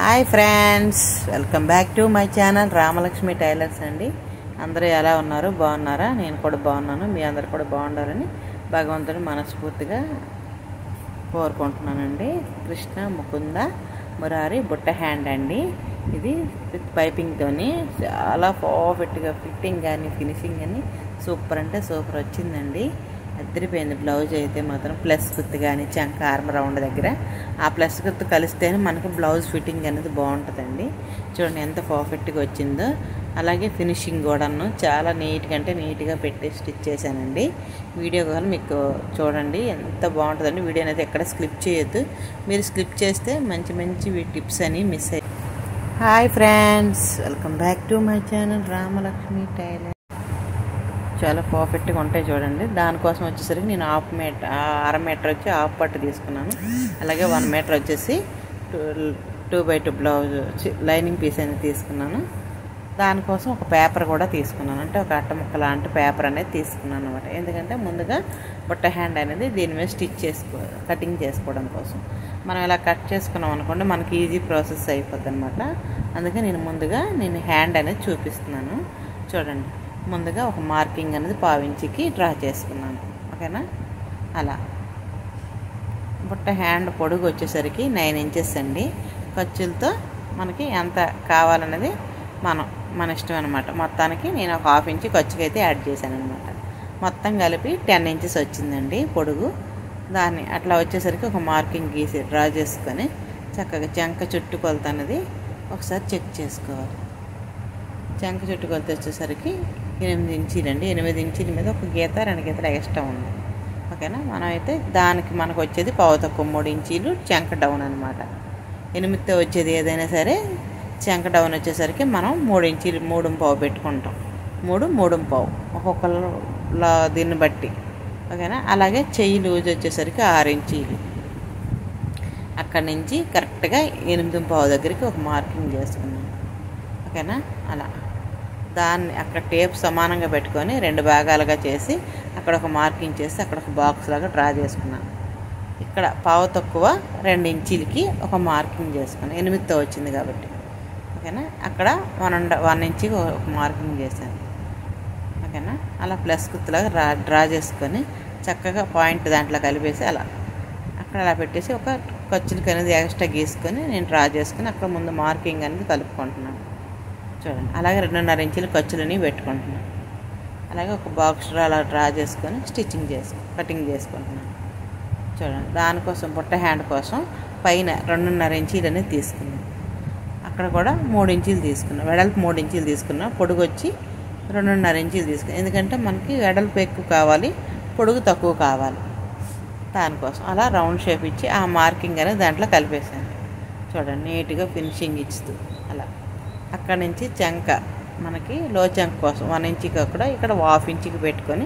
Hi friends, welcome back to my channel Ramalakshmi tailors అండి. అందరూ ఎలా ఉన్నారు? బాగున్నారా? నేను కూడా బాగున్నాను. మీ అందరు కూడా బాగుండాలని భగవంతుని మనస్ఫూర్తిగా కోరుకుంటున్నానండి. కృష్ణ ముకుంద మురారి బుట్ట హ్యాండ్ అండి. ఇది విత్ పైపింగ్తోని చాలా పర్ఫెక్ట్గా ఫిట్టింగ్ కానీ ఫినిషింగ్ కానీ సూపర్ అంటే సూపర్ వచ్చిందండి. అద్దరిపోయింది. బ్లౌజ్ అయితే మాత్రం ప్లస్ గుర్తు కానీ చంక ఆర్మ్ రౌండ్ దగ్గర ఆ ప్లస్ గుర్తు కలిస్తేనే మనకు బ్లౌజ్ ఫిట్టింగ్ అనేది బాగుంటుందండి. చూడండి ఎంత పర్ఫెక్ట్గా వచ్చిందో. అలాగే ఫినిషింగ్ కూడాను చాలా నీట్గా అంటే నీట్గా పెట్టి స్టిచ్ చేశానండి. వీడియో కానీ మీకు చూడండి ఎంత బాగుంటుందండి. వీడియో అనేది ఎక్కడ స్కిప్ చేయొద్దు. మీరు స్కిప్ చేస్తే మంచి మంచి టిప్స్ అని మిస్ అయ్యి. Hi friends, welcome back to my channel Ramalakshmi tailor. చాలా పర్ఫెక్ట్గా ఉంటాయి చూడండి. దానికోసం వచ్చేసరికి నేను అర మీటర్ వచ్చి హాఫ్ పట్టు తీసుకున్నాను. అలాగే 1 మీటర్ వచ్చేసి 2x2 బ్లౌజ్ లైనింగ్ పీస్ అనేది తీసుకున్నాను. దానికోసం ఒక పేపర్ కూడా తీసుకున్నాను. అంటే ఒక అట్ట ముక్క లాంటి పేపర్ అనేది తీసుకున్నాను అనమాట. ఎందుకంటే ముందుగా బుట్ట హ్యాండ్ అనేది దీని మీద కటింగ్ చేసుకోవడం కోసం. మనం ఇలా కట్ చేసుకున్నాం అనుకోండి మనకి ఈజీ ప్రాసెస్ అయిపోద్ది అనమాట. అందుకే నేను హ్యాండ్ అనేది చూపిస్తున్నాను. చూడండి, ముందుగా ఒక మార్కింగ్ అనేది 1/2 ఇంచుకి డ్రా చేసుకున్నాను. ఓకేనా? అలా బుట్ట హ్యాండ్ పొడుగు వచ్చేసరికి 9 ఇంచెస్ అండి. ఖర్చులతో మనకి ఎంత కావాలనేది మన ఇష్టం అనమాట. మొత్తానికి నేను ఒక 1/2 ఇంచు ఖర్చుకి అయితే యాడ్ చేశాను అనమాట. మొత్తం కలిపి 10 ఇంచెస్ వచ్చిందండి పొడుగు. దాన్ని అట్లా వచ్చేసరికి ఒక మార్కింగ్ గీసి డ్రా చేసుకొని చక్కగా చంక చుట్టు కొలత అనేది ఒకసారి చెక్ చేసుకోవాలి. చంక చుట్టు కొలత వచ్చేసరికి 8 ఇంచీలు అండి. 8 ఇంచీల మీద ఒక గీత 2 గీతలు ఎక్స్ట్రా ఉంది. ఓకేనా? మనం అయితే దానికి మనకు వచ్చేది 3 ఇంచీలు చంక డౌన్ అనమాట. 8తో వచ్చేది ఏదైనా సరే చంక డౌన్ వచ్చేసరికి మనం 3 ఇంచీలు 3.5 పెట్టుకుంటాం. 3.5 ఒక్కొక్కలా దీన్ని బట్టి. ఓకేనా? అలాగే చెయ్యి లూజ్ వచ్చేసరికి 6 ఇంచీలు. అక్కడి నుంచి కరెక్ట్గా 8.5 దగ్గరికి ఒక మార్కింగ్ చేసుకున్నాం. ఓకేనా? అలా దాన్ని అక్కడ టేప్ సమానంగా పెట్టుకొని 2 భాగాలుగా చేసి అక్కడ ఒక మార్కింగ్ చేసి అక్కడ ఒక బాక్స్ లాగా డ్రా చేసుకున్నాను. ఇక్కడ 2 ఇంచీలకి ఒక మార్కింగ్ చేసుకున్నాను. 8తో వచ్చింది కాబట్టి. ఓకేనా? అక్కడ 1 ఇంచుకి ఒక మార్కింగ్ చేశాను. ఓకేనా? అలా ప్లస్ గుర్తులాగా డ్రా చేసుకొని చక్కగా పాయింట్ దాంట్లో కలిపేసి అలా పెట్టేసి ఒక ఖర్చులకి అనేది ఎక్స్ట్రా గీసుకొని నేను డ్రా చేసుకుని అక్కడ ముందు మార్కింగ్ అనేది కలుపుకుంటున్నాను. చూడండి, అలాగే 2.5 ఇంచులు ఖర్చులని పెట్టుకుంటున్నాను. అలాగే ఒక బాక్స్ అలా డ్రా చేసుకొని కటింగ్ చేసుకుంటున్నాను. చూడండి, దానికోసం బుట్ట హ్యాండ్ కోసం పైన 2.5 ఇంచీలు అనేది తీసుకున్నాను. అక్కడ కూడా 3 ఇంచీలు తీసుకున్నాను. వెడల్పు 3 ఇంచీలు తీసుకున్నాను. పొడుగు వచ్చి 2.5 ఇంచీలు తీసుకున్నాను. ఎందుకంటే మనకి వెడల్పు ఎక్కువ కావాలి, పొడుగు తక్కువ కావాలి. దానికోసం అలా రౌండ్ షేప్ ఇచ్చి ఆ మార్కింగ్ అనేది దాంట్లో కలిపేసాను. చూడండి, నీట్గా ఫినిషింగ్ ఇస్తూ అలా అక్కడి నుంచి చంక మనకి లో చంక కోసం 1 ఇంచుకి కూడా ఇక్కడ 1/2 ఇంచుకి పెట్టుకొని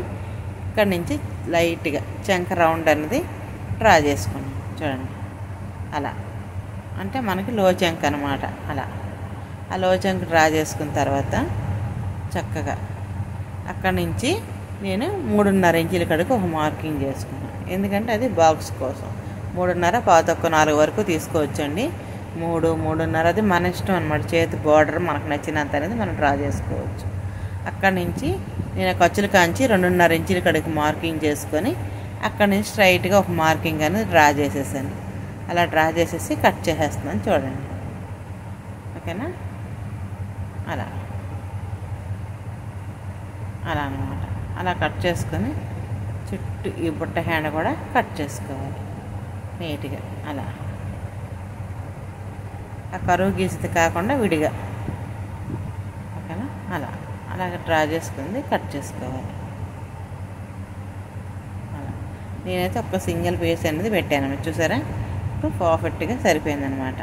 ఇక్కడ నుంచి లైట్గా చంక రౌండ్ అనేది డ్రా చేసుకున్నాం. చూడండి, అలా అంటే మనకి లో చంక అనమాట. అలా ఆ లో చంక డ్రా చేసుకున్న తర్వాత చక్కగా అక్కడి నుంచి నేను 3.5 ఇంచుల కడుకు ఒక మార్కింగ్ చేసుకున్నాను. ఎందుకంటే అది బాక్స్ కోసం 3.5 4 వరకు తీసుకోవచ్చండి. 3.5 అది మన ఇష్టం అనమాట. చేతి బార్డర్ మనకు నచ్చినంత అనేది మనం డ్రా చేసుకోవచ్చు. అక్కడి నుంచి నేను ఖర్చులు కాంచి 2.5 ఇంచుల కడికి మార్కింగ్ చేసుకొని అక్కడి నుంచి స్ట్రైట్గా ఒక మార్కింగ్ అనేది డ్రా చేసేసాను. అలా డ్రా చేసేసి కట్ చేసేస్తున్నాను. చూడండి, ఓకేనా? అలా అనమాట. అలా కట్ చేసుకొని చుట్టూ ఈ బుట్ట హ్యాండ్ కూడా కట్ చేసుకోవాలి నీట్గా. అలా ఆ కరువు గీసితే కాకుండా విడిగా. ఓకేనా? అలాగే డ్రా చేసుకుంది కట్ చేసుకోవాలి. అలా నేనైతే ఒక సింగిల్ పీస్ అనేది పెట్టాను. చూసారా? ఇప్పుడు పర్ఫెక్ట్గా సరిపోయిందనమాట.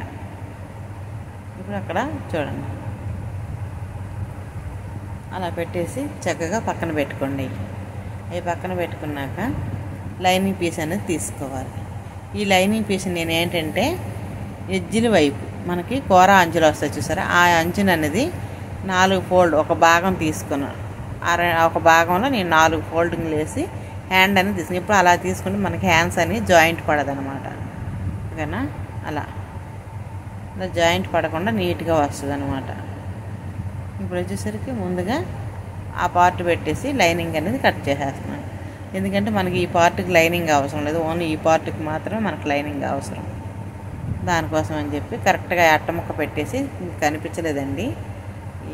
ఇప్పుడు అక్కడ చూడండి, అలా పెట్టేసి చక్కగా పక్కన పెట్టుకోండి. అవి పక్కన పెట్టుకున్నాక లైనింగ్ పీస్ అనేది తీసుకోవాలి. ఈ లైనింగ్ పీస్ నేను ఏంటంటే ఎడ్జిల వైపు మనకి కూర అంచులు వస్తాయి చూసారా, ఆ అంచుని అనేది 4 ఫోల్డ్ ఒక భాగం తీసుకున్నాను. ఒక భాగంలో నేను 4 ఫోల్డింగ్లు వేసి హ్యాండ్ అనేది తీసుకుని ఇప్పుడు అలా తీసుకుంటే మనకి హ్యాండ్స్ అని జాయింట్ పడదనమాట. ఓకేనా? అలా అలా జాయింట్ పడకుండా నీట్గా వస్తుంది అనమాట. ఇప్పుడు వచ్చేసరికి ముందుగా ఆ పార్ట్ పెట్టేసి లైనింగ్ అనేది కట్ చేసేస్తున్నాను. ఎందుకంటే మనకి ఈ పార్ట్కి లైనింగ్ అవసరం లేదు, ఓన్లీ ఈ పార్ట్కి మాత్రమే మనకు లైనింగ్ అవసరం. దానికోసం అని చెప్పి కరెక్ట్గా అట్ట ముక్క పెట్టేసి, కనిపించలేదండి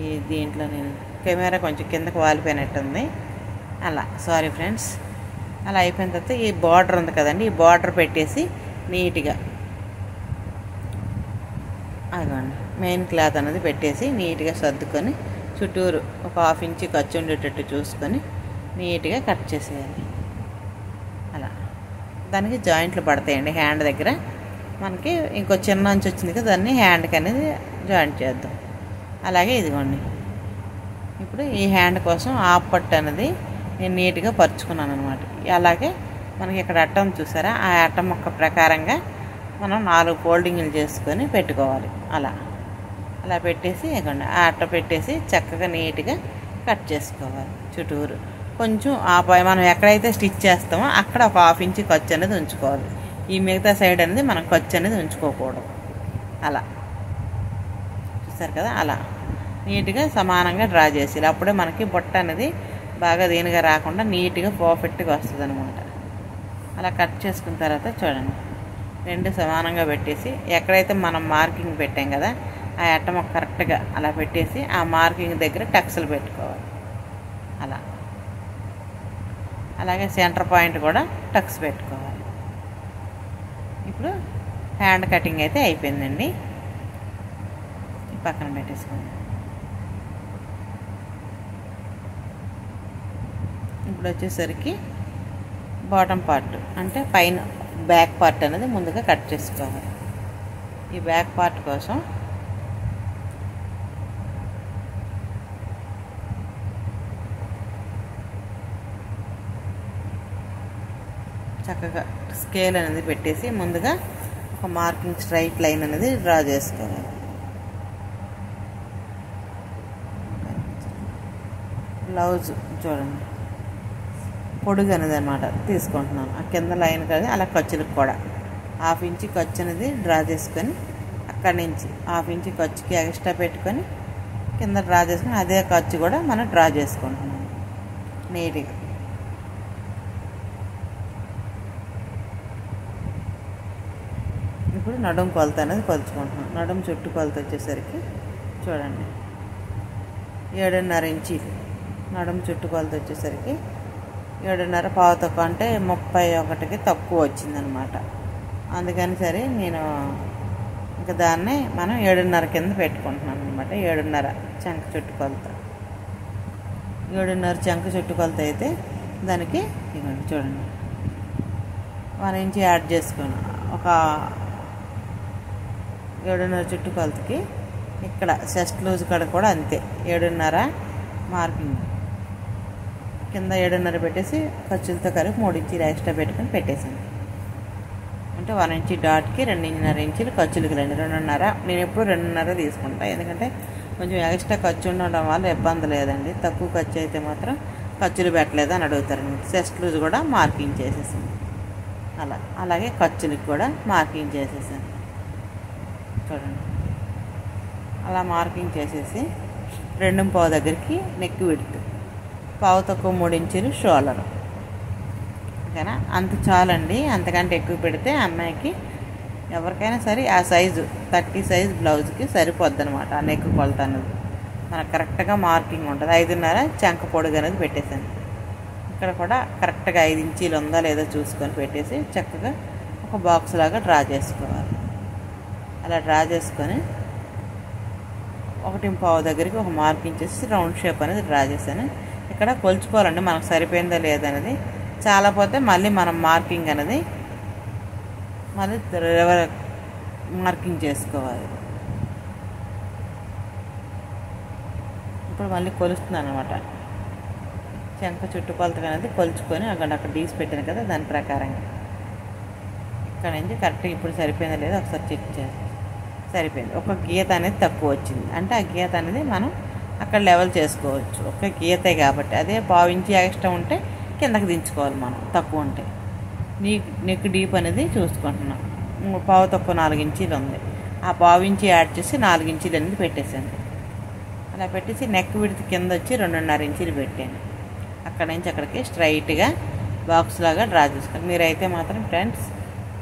ఈ దీంట్లో, నేను కెమెరా కొంచెం కిందకు వాలిపోయినట్టుంది, అలా సారీ ఫ్రెండ్స్. అలా అయిపోయిన తర్వాత ఈ బార్డర్ ఉంది కదండి, ఈ బార్డర్ పెట్టేసి నీట్గా అదిగోండి మెయిన్ క్లాత్ అనేది పెట్టేసి నీట్గా సర్దుకొని చుట్టూరు ఒక 1/2 ఇంచ్ ఖర్చు ఉండేటట్టు చూసుకొని నీట్గా కట్ చేసేయాలి. అలా దానికి జాయింట్లు పడతాయండి హ్యాండ్ దగ్గర. మనకి ఇంకో చిన్న అంచు వచ్చింది కదా, దాన్ని హ్యాండ్కి అనేది జాయింట్ చేద్దాం. అలాగే ఇదిగోండి ఇప్పుడు ఈ హ్యాండ్ కోసం ఆఫ్ పట్టు అనేది నేను నీట్గా పరుచుకున్నాను అనమాట. అలాగే మనకి ఇక్కడ అట్టం చూసారా, ఆ అట్టం మొక్క ప్రకారంగా మనం 4 ఫోల్డింగ్లు చేసుకొని పెట్టుకోవాలి. అలా పెట్టేసి ఇవ్వండి ఆ అట్ట పెట్టేసి చక్కగా నీట్గా కట్ చేసుకోవాలి చుట్టూరు. కొంచెం మనం ఎక్కడైతే స్టిచ్ చేస్తామో అక్కడ ఒక 1/2 ఇంచ్ ఖర్చు అనేది ఉంచుకోవాలి. ఈ మిగతా సైడ్ అనేది మనం ఖర్చు అనేది ఉంచుకోకూడదు. అలా చూస్తారు కదా, అలా నీట్గా సమానంగా డ్రా చేసి అప్పుడే మనకి బొట్ట అనేది బాగా దీనిగా రాకుండా నీట్గా పర్ఫెక్ట్గా వస్తుంది అనమాట. అలా కట్ చేసుకున్న తర్వాత చూడండి 2 సమానంగా పెట్టేసి ఎక్కడైతే మనం మార్కింగ్ పెట్టాం కదా ఆ అట్ట మొక్క కరెక్ట్గా అలా పెట్టేసి ఆ మార్కింగ్ దగ్గర టక్స్లు పెట్టుకోవాలి. అలాగే సెంటర్ పాయింట్ కూడా టక్స్ పెట్టుకోవాలి. ఇప్పుడు హ్యాండ్ కటింగ్ అయితే అయిపోయిందండి, పక్కన పెట్టేసుకోండి. ఇప్పుడు వచ్చేసరికి బాటమ్ పార్ట్ అంటే పైన బ్యాక్ పార్ట్ అనేది ముందుగా కట్ చేసుకోవాలి. ఈ బ్యాక్ పార్ట్ కోసం చక్కగా స్కేల్ అనేది పెట్టేసి ముందుగా ఒక మార్కింగ్ స్ట్రైట్ లైన్ అనేది డ్రా చేసుకోవాలి. బ్లౌజ్ చూడండి పొడుగు అనేది అనమాట తీసుకుంటున్నాను. ఆ కింద లైన్ కదా అలా ఖర్చులకు కూడా 1/2 ఇంచ్ ఖర్చు అనేది డ్రా చేసుకొని అక్కడి నుంచి 1/2 ఇంచ్ ఖర్చుకి ఎక్స్ట్రా పెట్టుకొని కింద డ్రా చేసుకొని అదే ఖర్చు కూడా మనం డ్రా చేసుకుంటున్నాం నీట్గా. ఇప్పుడు నడుము కొలత అనేది కొలుచుకుంటున్నాం. నడుము చుట్టూ కొలత వచ్చేసరికి చూడండి 7.5 ఇంచీలు నడుము చుట్టూ కొలత వచ్చేసరికి 7.5 పావు తక్కువ అంటే 31కి తక్కువ వచ్చిందనమాట. అందుకని సరే నేను ఇంకా దాన్ని మనం 7.5 కింద పెట్టుకుంటున్నాను అనమాట. 7.5 చంక చుట్టు కొలత, 7.5 చంక చుట్టు కొలత అయితే దానికి ఇవ్వండి చూడండి 1 ఇంచ్ యాడ్ చేసుకుని ఒక 7.5 చుట్టు కొలతకి ఇక్కడ చెస్ట్ లూజ్ కాడ కూడా అంతే 7.5 మార్కింగ్ కింద 7.5 పెట్టేసి ఖర్చులతో కలిపి 3 ఇంచీలు ఎక్స్ట్రా పెట్టుకొని పెట్టేసాను. అంటే 1 ఇంచ్ డాట్కి 2.5 ఇంచీలు ఖర్చులకి 2.5. నేను ఎప్పుడు 2.5 తీసుకుంటాను, ఎందుకంటే కొంచెం ఎక్స్ట్రా ఖర్చు ఉండడం వల్ల ఇబ్బంది లేదండి. తక్కువ ఖర్చు అయితే మాత్రం ఖర్చులు పెట్టలేదు అని అడుగుతారండి. చెస్ట్ లూజ్ కూడా మార్కింగ్ చేసేసాను. అలాగే ఖర్చులకి కూడా మార్కింగ్ చేసేసాను చూడండి. అలా మార్కింగ్ చేసేసి 2.5 దగ్గరికి నెక్ విడ్త్, పావు తక్కువ 3 ఇంచీలు షోల్డర్. ఓకేనా, అంత చాలండి. అంతకంటే ఎక్కువ పెడితే అమ్మాయికి ఎవరికైనా సరే ఆ సైజు 30 సైజ్ బ్లౌజ్కి సరిపోద్ది అనమాట. ఆ నెక్ కొలత అనేది మనకు కరెక్ట్గా మార్కింగ్ ఉంటుంది. 5.5 చంక పొడుగు అనేది పెట్టేశాను. ఇక్కడ కూడా కరెక్ట్గా 5 ఇంచీలు ఉందా లేదా చూసుకొని పెట్టేసి చక్కగా ఒక బాక్స్ లాగా డ్రా చేసుకోవాలి. అలా డ్రా చేసుకొని 1.5 దగ్గరికి ఒక మార్కింగ్ చేసి రౌండ్ షేప్ అనేది డ్రా చేశాను. ఇక్కడ కొలుచుకోవాలండి మనకు సరిపోయిందో లేదనేది. చాలా పోతే మళ్ళీ మనం మార్కింగ్ అనేది మళ్ళీ మార్కింగ్ చేసుకోవాలి. ఇప్పుడు మళ్ళీ కొలుస్తున్నాను అనమాట. చంక చుట్టుకొలత అనేది కొలుచుకొని అక్కడ డీస్ పెట్టాను కదా దాని ప్రకారంగా ఇక్కడ నుంచి కరెక్ట్గా ఇప్పుడు సరిపోయిందో లేదో ఒకసారి చెక్ చేసి సరిపోయింది. ఒక గీత అనేది తక్కువ వచ్చింది అంటే ఆ గీత అనేది మనం అక్కడ లెవెల్ చేసుకోవచ్చు. ఒక గీతే కాబట్టి అదే పావు ఇంచి ఎక్స్ట్రా ఉంటే కిందకి దించుకోవాలి మనం, తక్కువ ఉంటే. నెక్ డీప్ అనేది చూసుకుంటున్నాం, పావు తక్కువ 4 ఇంచీలు ఉంది. ఆ పావించి యాడ్ చేసి 4 ఇంచీలు అనేది పెట్టేశాను. అలా పెట్టేసి నెక్ విడ్త్ కింద వచ్చి 2.5 ఇంచీలు పెట్టాను. అక్కడ నుంచి అక్కడికి స్ట్రైట్గా బాక్స్ లాగా డ్రా చేసుకోండి. మీరైతే మాత్రం ఫ్రెండ్స్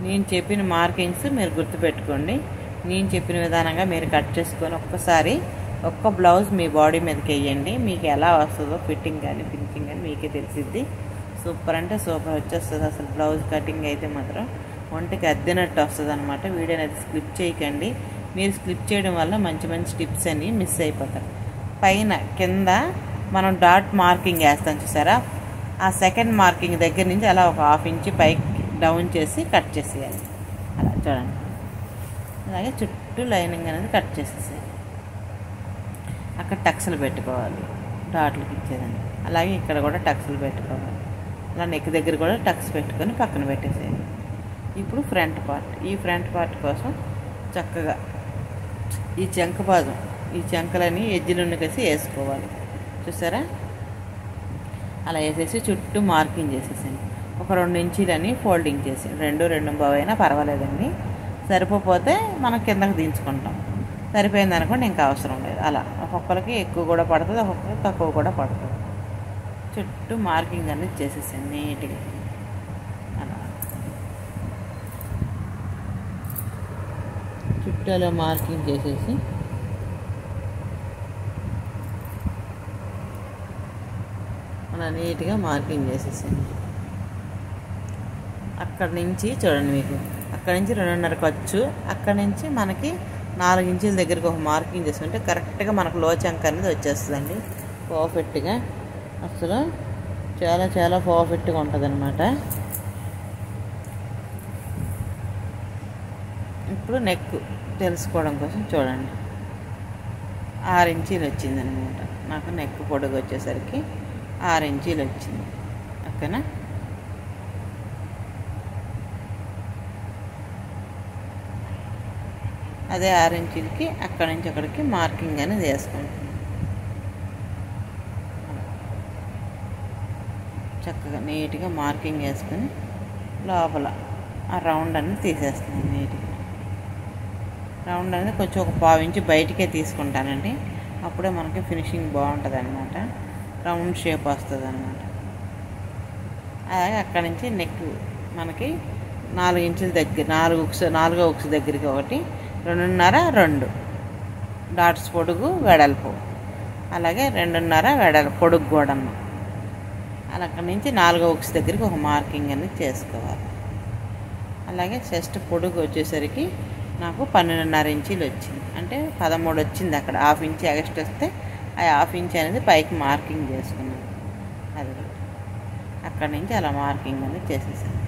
నేను చెప్పిన మార్కింగ్స్ మీరు గుర్తుపెట్టుకోండి. నేను చెప్పిన విధానంగా మీరు కట్ చేసుకొని ఒక్కసారి ఒక్క బ్లౌజ్ మీ బాడీ మీదకి వేయండి. మీకు ఎలా వస్తుందో ఫిట్టింగ్ కానీ ఫినిషింగ్ కానీ మీకే తెలిసిద్ది. సూపర్ అంటే సూపర్ వచ్చేస్తుంది. అసలు బ్లౌజ్ కటింగ్ అయితే మాత్రం ఒంటికి అద్దినట్టు వస్తుంది అనమాట. వీడియోని అది స్కిప్ చేయకండి. మీరు స్కిప్ చేయడం వల్ల మంచి మంచి టిప్స్ అన్ని మిస్ అయిపోతారు. పైన కింద మనం డాట్ మార్కింగ్ వేస్తాం చూసారా, ఆ సెకండ్ మార్కింగ్ దగ్గర నుంచి అలా ఒక 1/2 ఇంచ్ పైకి డౌన్ చేసి కట్ చేసేయాలి. అలా చూడండి. అలాగే చుట్టూ లైనింగ్ అనేది కట్ చేసేసేయాలి. అక్కడ టక్స్లు పెట్టుకోవాలి డాట్లకి ఇచ్చేదండి. అలాగే ఇక్కడ కూడా టక్స్లు పెట్టుకోవాలి. అలా నెక్ దగ్గర కూడా టక్స్ పెట్టుకొని పక్కన పెట్టేసేయాలి. ఇప్పుడు ఫ్రంట్ పార్ట్. ఈ ఫ్రంట్ పార్ట్ కోసం చక్కగా ఈ చంక భాగం, ఈ చంకలని ఎడ్జ్లను కలిసి వేసుకోవాలి. చూసారా, అలా వేసేసి చుట్టూ మార్కింగ్ చేసేసండి. ఒక 2 ఇంచీలని ఫోల్డింగ్ చేసి 2.5 అయినా పర్వాలేదండి. సరిపోతే మనం కిందకి దించుకుంటాం. సరిపోయింది అనుకోండి ఇంకా అవసరం లేదు. అలా ఒక్కొక్కరికి ఎక్కువ కూడా పడుతుంది, ఒక్కొక్కరికి తక్కువ కూడా పడుతుంది. చుట్టూ మార్కింగ్ అనేది చేసేసాను నీట్గా. అలా చుట్టూ అలా మార్కింగ్ చేసేసి అలా నీట్గా మార్కింగ్ చేసేసాను. అక్కడి నుంచి చూడండి, మీకు అక్కడి నుంచి 2.5 ఖర్చు, అక్కడి నుంచి మనకి 4 ఇంచుల దగ్గరికి ఒక మార్కింగ్ చేసుకుంటే కరెక్ట్గా మనకు లో చంక అనేది వచ్చేస్తుందండి. పర్ఫెక్ట్గా అసలు చాలా చాలా పర్ఫెక్ట్గా ఉంటుంది అనమాట. ఇప్పుడు నెక్ తెలుసుకోవడం కోసం చూడండి, 6 ఇంచీలు వచ్చిందనమాట. నాకు నెక్ పొడుగు వచ్చేసరికి 6 ఇంచీలు వచ్చింది. ఓకేనా, అదే 6 ఇంచీలకి అక్కడి నుంచి అక్కడికి మార్కింగ్ అనేది వేసుకుంటాం. చక్కగా నీట్గా మార్కింగ్ వేసుకొని లోపల ఆ రౌండ్ అనేది తీసేస్తాను. నీట్గా రౌండ్ అనేది కొంచెం ఒక 1/4 ఇంచు బయటికే తీసుకుంటానండి. అప్పుడే మనకి ఫినిషింగ్ బాగుంటుంది అనమాట. రౌండ్ షేప్ వస్తుంది అనమాట. అలాగే అక్కడి నుంచి నెక్ మనకి 4 ఇంచుల దగ్గర 4వ ఉక్స్ దగ్గరికి ఒకటి, 2.5 డాట్స్ పొడుగు వెడల్పు, అలాగే 2.5 వెడల్పు పొడుగు కూడా. అలా అక్కడి నుంచి 4వ ఉక్స్ దగ్గరికి ఒక మార్కింగ్ అనేది చేసుకోవాలి. అలాగే చెస్ట్ పొడుగు వచ్చేసరికి నాకు 12.5 ఇంచీలు వచ్చింది. అంటే 13 వచ్చింది. అక్కడ 1/2 ఇంచ్ ఎక్స్ట్రా వస్తే ఆ 1/2 ఇంచ్ అనేది పైకి మార్కింగ్ చేసుకున్నాను. అది అక్కడి నుంచి అలా మార్కింగ్ అనేది చేసేసాను.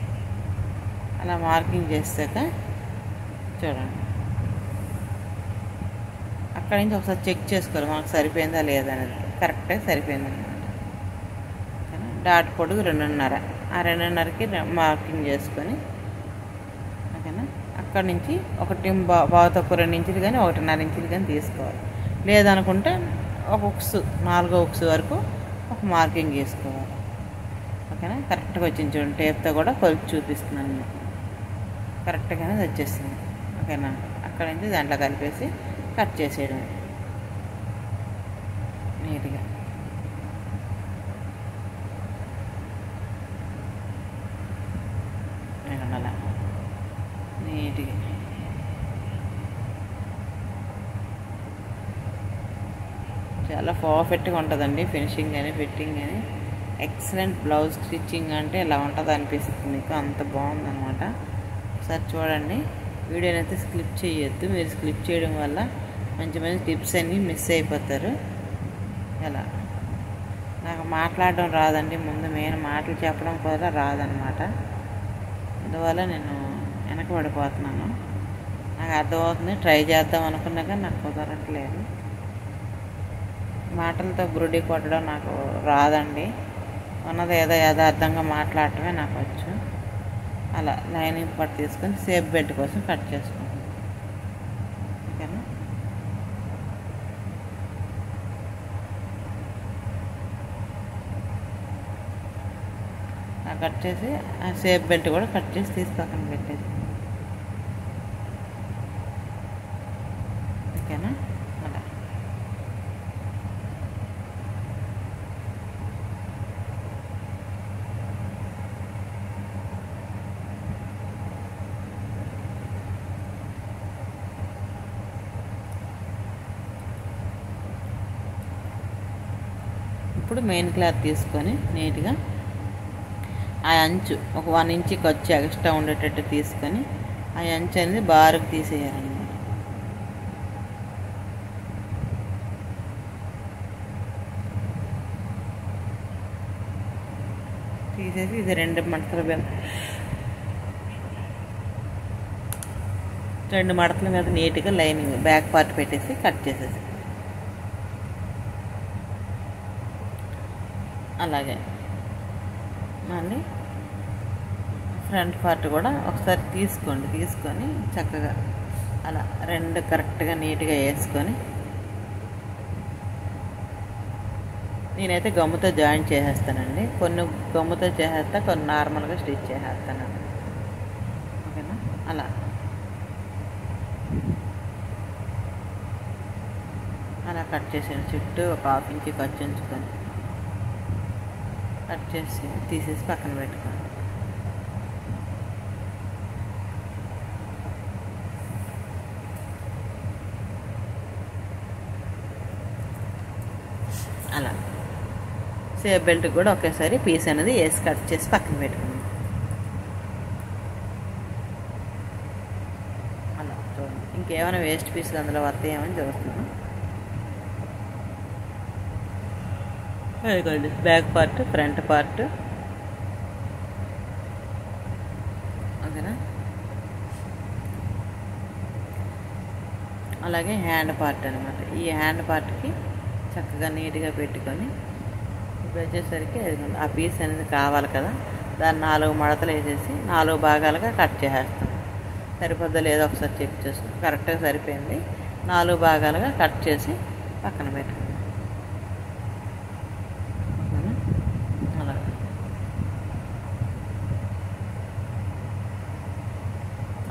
అలా మార్కింగ్ చేసాక చూడండి, అక్కడి నుంచి ఒకసారి చెక్ చేసుకోవాలి మనకు సరిపోయిందా లేదా అనేది. కరెక్ట్గా సరిపోయింది అనమాట. డాట్ పొడుగు 2.5, ఆ 2.5కి మార్కింగ్ చేసుకొని ఓకేనా. అక్కడి నుంచి ఒకటి బాగా తక్కువ 2 ఇంచులు కానీ 1.5 ఇంచులు కానీ తీసుకోవాలి. లేదనుకుంటే ఒక ఉక్స్ 4వ ఉక్స్ వరకు ఒక మార్కింగ్ చేసుకోవాలి. ఓకేనా, కరెక్ట్గా వచ్చింది చూడండి. టేప్తో కూడా కొలిచి చూపిస్తున్నాను మీకు. కరెక్ట్గానే వచ్చేసింది. ఓకేనా, అక్కడి నుంచి దాంట్లో కలిపేసి కట్ చేసేయడం నీట్గా. అలా నీట్గా చాలా పర్ఫెక్ట్గా ఉంటుందండి. ఫినిషింగ్ కానీ ఫిట్టింగ్ కానీ ఎక్సలెంట్. బ్లౌజ్ స్టిచ్చింగ్ అంటే ఇలా ఉంటుంది అనిపిస్తుంది మీకు. అంత బాగుందన్నమాట. ఒకసారి చూడండి. వీడియోని అయితే స్కిప్ చేయొద్దు. మీరు స్కిప్ చేయడం వల్ల మంచి మంచి టిప్స్ అన్నీ మిస్ అయిపోతారు. ఎలా నాకు మాట్లాడడం రాదండి. ముందు నేను మాటలు చెప్పడం కూడా రాదనమాట. అందువల్ల నేను వెనకబడిపోతున్నాను. నాకు అర్థమవుతుంది. ట్రై చేద్దాం అనుకున్నా కానీ నాకు కుదరట్లేదు. మాటలతో బురుడి కొట్టడం నాకు రాదండి. ఉన్నది ఏదో యథార్థంగా మాట్లాడటమే నాకు వచ్చు. అలా లైనింగ్ పట్టు తీసుకొని సేఫ్ బెడ్ కోసం కట్ చేసుకుంటాను. ఓకేనా, కట్ చేసి ఆ సేఫ్ బెల్ట్ కూడా కట్ చేసి తీసి పక్కన పెట్టేసి ఇప్పుడు మెయిన్ క్లాత్ తీసుకొని నీట్గా ఆ అంచు ఒక 1 ఇంచ్ ఖర్చు ఎక్స్ట్రా ఉండేటట్టు తీసుకొని ఆ అంచు అనేది బారుకు తీసేయాలన్నమాట. తీసేసి ఇది 2 మడతల మీద నీట్గా లైనింగ్ బ్యాక్ పార్ట్ పెట్టేసి కట్ చేసేసి అలాగే మళ్ళీ ఫ్రంట్ పార్ట్ కూడా ఒకసారి తీసుకొని చక్కగా అలా 2 కరెక్ట్గా నీట్గా వేసుకొని నేనైతే గమ్ముతో జాయిన్ చేసేస్తానండి. కొన్ని గమ్ముతో చేసేస్తా, కొన్ని నార్మల్గా స్టిచ్ చేసేస్తాను. ఓకేనా? అలా కట్ చేసాను. చుట్టూ ఒక 1/2 ఇంచ్ ఖర్చు ఉంచుకొని కట్ చేసి తీసేసి పక్కన పెట్టుకోండి. అలా సేఫ్ బెల్ట్ కూడా ఒకేసారి పీస్ అనేది వేసి కట్ చేసి పక్కన పెట్టుకోండి. అలా చూడండి. ఇంకేమైనా వేస్ట్ పీసులు అందులో వస్తాయేమని చూస్తున్నాను. ఇదిగోండి బ్యాక్ పార్ట్, ఫ్రంట్ పార్ట్. ఓకేనా? అలాగే హ్యాండ్ పార్ట్ అనమాట. ఈ హ్యాండ్ పార్ట్కి చక్కగా నీట్గా పెట్టుకొని ఇప్పుడు వచ్చేసరికి ఆ పీస్ అనేది కావాలి కదా, దాన్ని 4 మడతలు వేసేసి 4 భాగాలుగా కట్ చేసేస్తాం. సరిపోద్దా లేదో ఒకసారి చెక్ చేసుకుని కరెక్ట్గా సరిపోయింది. 4 భాగాలుగా కట్ చేసి పక్కన పెట్టుకోండి.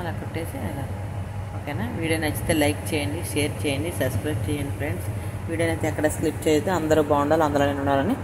అలా కుట్టేసి అలా. ఓకేనా? వీడియో నచ్చితే లైక్ చేయండి, షేర్ చేయండి, సబ్స్క్రైబ్ చేయండి ఫ్రెండ్స్. వీడియోని అయితే ఎక్కడ స్కిప్ చేయొద్దు. అందరూ బాగుండాలి, అందులోనే ఉండాలని